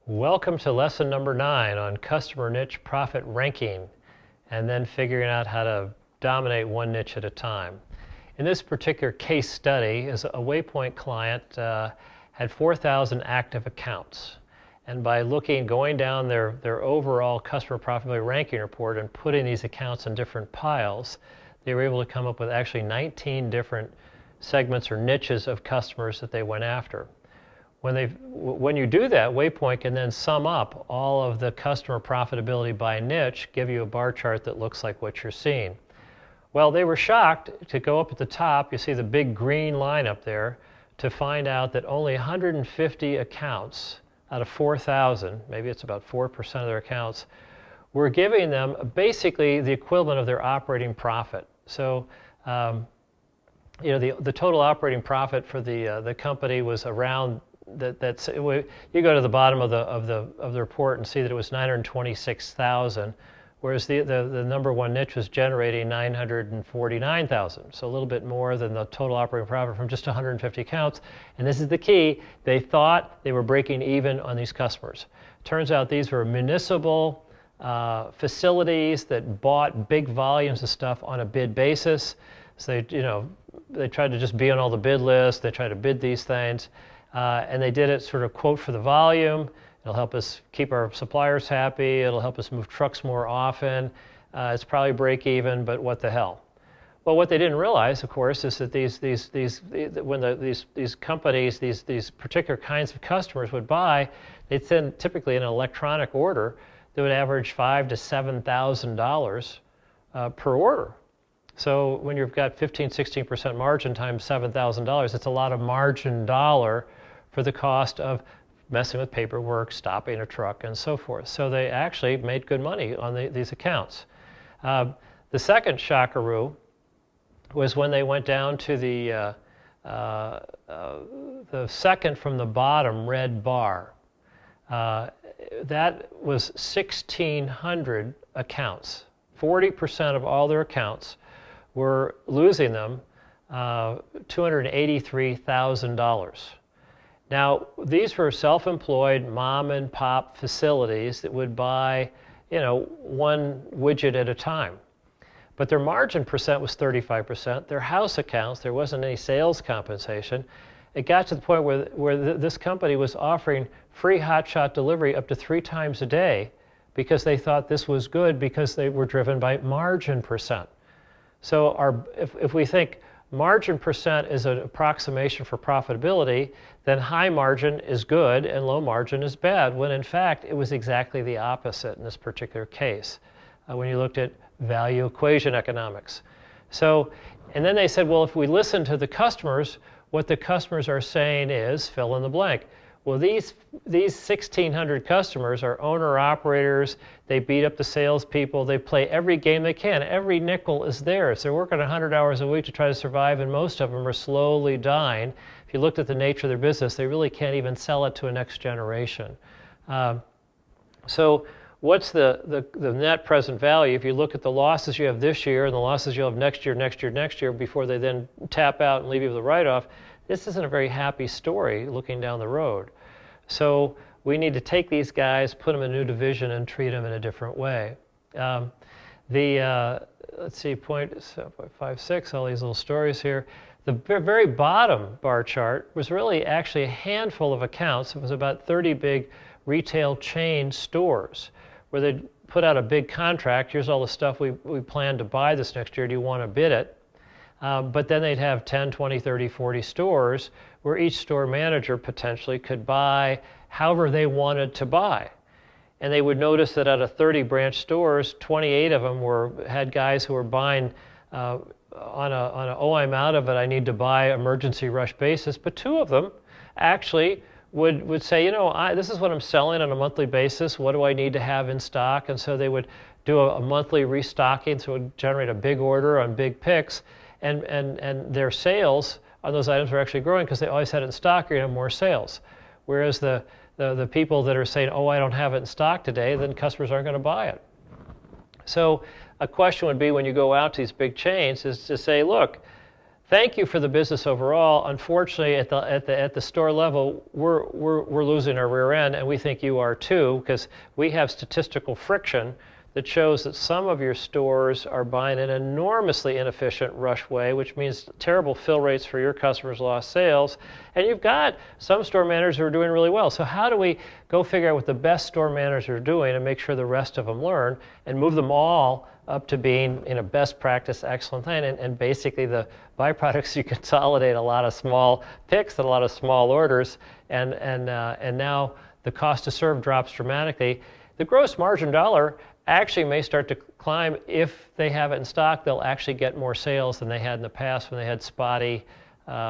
Welcome to lesson number 9 on customer niche profit ranking and then figuring out how to dominate one niche at a time. In this particular case study, a WayPoint client had 4,000 active accounts. And by going down their overall customer profitability ranking report and putting these accounts in different piles, they were able to come up with actually 19 different segments or niches of customers that they went after. When you do that, WayPoint can then sum up all of the customer profitability by niche, give you a bar chart that looks like what you're seeing. Well, they were shocked to go up at the top, you see the big green line up there, to find out that only 150 accounts out of 4,000, maybe it's about 4% of their accounts, were giving them basically the equivalent of their operating profit. So, the total operating profit for the company was around you go to the bottom of the report and see that it was 926,000, whereas the number one niche was generating 949,000, so a little bit more than the total operating profit from just 150 accounts. And this is the key: they thought they were breaking even on these customers. Turns out these were municipal facilities that bought big volumes of stuff on a bid basis. So they tried to just be on all the bid lists. They tried to bid these things. And they did it sort of quote for the volume. It'll help us keep our suppliers happy. It'll help us move trucks more often. It's probably break even, but what the hell? Well, what they didn't realize, of course, is that these companies, these particular kinds of customers would buy, they'd send typically an electronic order that would average $5,000 to $7,000 per order. So when you've got 15–16% margin times $7,000, it's a lot of margin dollar for the cost of messing with paperwork, stopping a truck, and so forth. So they actually made good money on these accounts. The second shockaroo was when they went down to the second from the bottom red bar. That was 1,600 accounts. 40% of all their accounts were losing them $283,000. Now, these were self-employed mom and pop facilities that would buy, one widget at a time. But their margin percent was 35%. Their house accounts, there wasn't any sales compensation. It got to the point where this company was offering free hotshot delivery up to 3 times a day because they thought this was good because they were driven by margin percent. So if we think margin percent is an approximation for profitability, then high margin is good and low margin is bad, when in fact it was exactly the opposite in this particular case when you looked at value equation economics. So, and then they said, well, if we listen to the customers, what the customers are saying is, fill in the blank. Well, these 1,600 customers are owner-operators. They beat up the salespeople. They play every game they can. Every nickel is theirs. They're working 100 hours a week to try to survive, and most of them are slowly dying. If you looked at the nature of their business, they really can't even sell it to a next generation. So what's the net present value? If you look at the losses you have this year and the losses you'll have next year, before they then tap out and leave you with a write-off, this isn't a very happy story looking down the road. So we need to take these guys, put them in a new division, and treat them in a different way. Let's see, 0.56, all these little stories here. The very bottom bar chart was really actually a handful of accounts. It was about 30 big retail chain stores where they'd put out a big contract. Here's all the stuff we plan to buy this next year. Do you want to bid it? But then they'd have 10, 20, 30, 40 stores where each store manager potentially could buy however they wanted to buy. And they would notice that out of 30 branch stores, 28 of them had guys who were buying on a, oh, I'm out of it, I need to buy emergency rush basis. But 2 of them actually would say, this is what I'm selling on a monthly basis. What do I need to have in stock? And so they would do a monthly restocking, so it would generate a big order on big picks. And their sales on those items were actually growing because they always had it in stock. You're going to have more sales. Whereas the people that are saying, oh, I don't have it in stock today, then customers aren't going to buy it. So a question would be, when you go out to these big chains, is to say, look, thank you for the business overall. Unfortunately, at the store level, we're losing our rear end, and we think you are too, because we have statistical friction that shows that some of your stores are buying an enormously inefficient rush way, which means terrible fill rates for your customers, lost sales, and you've got some store managers who are doing really well. So how do we go figure out what the best store managers are doing and make sure the rest of them learn and move them all up to being in a best practice, excellent thing, and basically the byproducts, you consolidate a lot of small picks and a lot of small orders, and now the cost to serve drops dramatically. The gross margin dollar actually may start to climb. If they have it in stock, they'll actually get more sales than they had in the past when they had spotty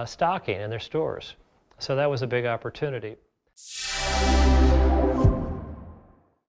stocking in their stores. So that was a big opportunity.